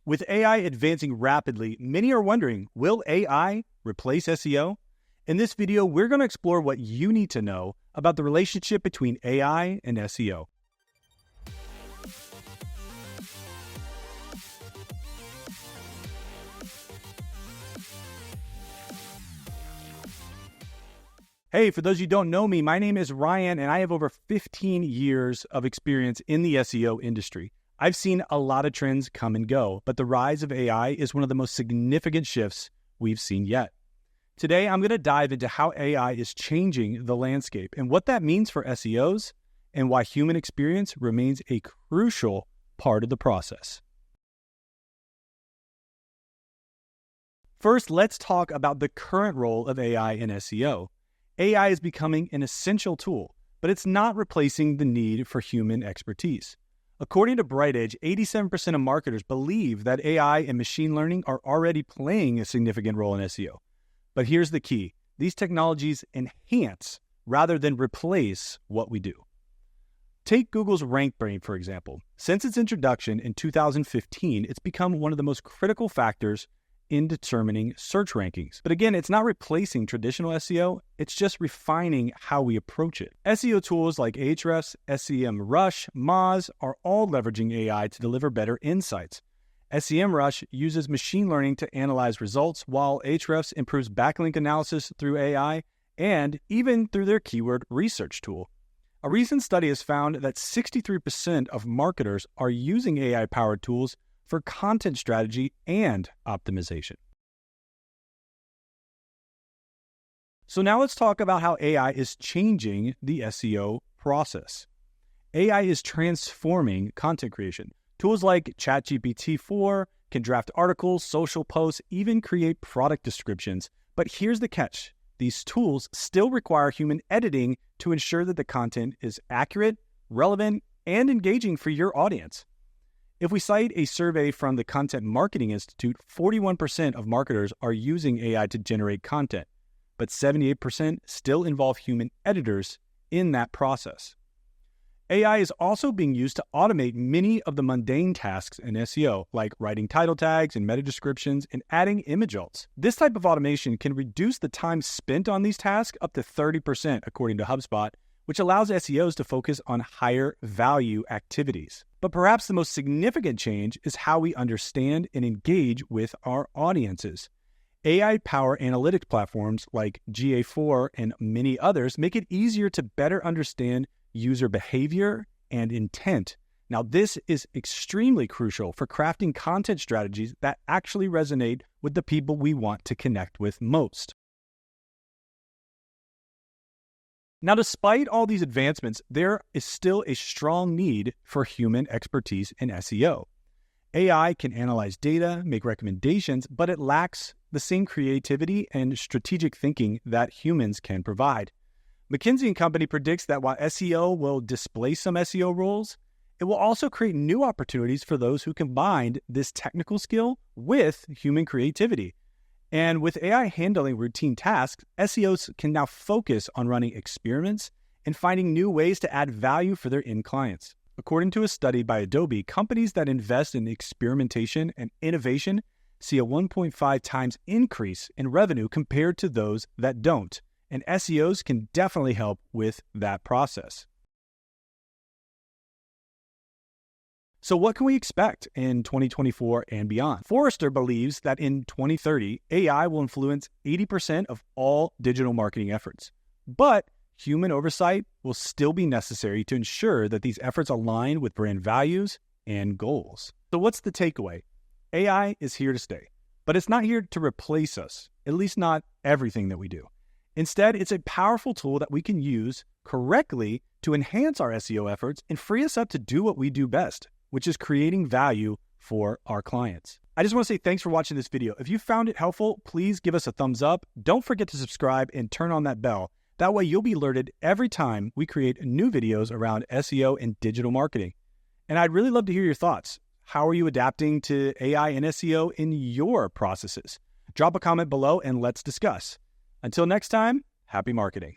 With AI advancing rapidly, many are wondering, will AI replace SEO? In this video, we're going to explore what you need to know about the relationship between AI and SEO. Hey, for those of you who don't know me, my name is Ryan, and I have over 15 years of experience in the SEO industry. I've seen a lot of trends come and go, but the rise of AI is one of the most significant shifts we've seen yet. Today, I'm going to dive into how AI is changing the landscape and what that means for SEOs and why human experience remains a crucial part of the process. First, let's talk about the current role of AI in SEO. AI is becoming an essential tool, but it's not replacing the need for human expertise. According to BrightEdge, 87% of marketers believe that AI and machine learning are already playing a significant role in SEO. But here's the key. These technologies enhance rather than replace what we do. Take Google's RankBrain, for example. Since its introduction in 2015, it's become one of the most critical factors in determining search rankings. But again, it's not replacing traditional SEO, it's just refining how we approach it. SEO tools like Ahrefs, SEMrush, Moz are all leveraging AI to deliver better insights. SEMrush uses machine learning to analyze results, while Ahrefs improves backlink analysis through AI and even through their keyword research tool. A recent study has found that 63% of marketers are using AI-powered tools for content strategy and optimization. So now let's talk about how AI is changing the SEO process. AI is transforming content creation. Tools like ChatGPT-4 can draft articles, social posts, even create product descriptions. But here's the catch. These tools still require human editing to ensure that the content is accurate, relevant, and engaging for your audience. If we cite a survey from the Content Marketing Institute, 41% of marketers are using AI to generate content, but 78% still involve human editors in that process. AI is also being used to automate many of the mundane tasks in SEO, like writing title tags and meta descriptions and adding image alts. This type of automation can reduce the time spent on these tasks up to 30%, according to HubSpot, which allows SEOs to focus on higher value activities. But perhaps the most significant change is how we understand and engage with our audiences. AI-powered analytics platforms like GA4 and many others make it easier to better understand user behavior and intent. Now, this is extremely crucial for crafting content strategies that actually resonate with the people we want to connect with most. Now, despite all these advancements, there is still a strong need for human expertise in SEO. AI can analyze data, make recommendations, but it lacks the same creativity and strategic thinking that humans can provide. McKinsey & Company predicts that while SEO will displace some SEO roles, it will also create new opportunities for those who combine this technical skill with human creativity. And with AI handling routine tasks, SEOs can now focus on running experiments and finding new ways to add value for their end clients. According to a study by Adobe, companies that invest in experimentation and innovation see a 1.5 times increase in revenue compared to those that don't. And SEOs can definitely help with that process. So what can we expect in 2024 and beyond? Forrester believes that in 2030, AI will influence 80% of all digital marketing efforts. But human oversight will still be necessary to ensure that these efforts align with brand values and goals. So what's the takeaway? AI is here to stay, but it's not here to replace us, at least not everything that we do. Instead, it's a powerful tool that we can use correctly to enhance our SEO efforts and free us up to do what we do best, which is creating value for our clients. I just want to say thanks for watching this video. If you found it helpful, please give us a thumbs up. Don't forget to subscribe and turn on that bell. That way you'll be alerted every time we create new videos around SEO and digital marketing. And I'd really love to hear your thoughts. How are you adapting to AI and SEO in your processes? Drop a comment below and let's discuss. Until next time, happy marketing.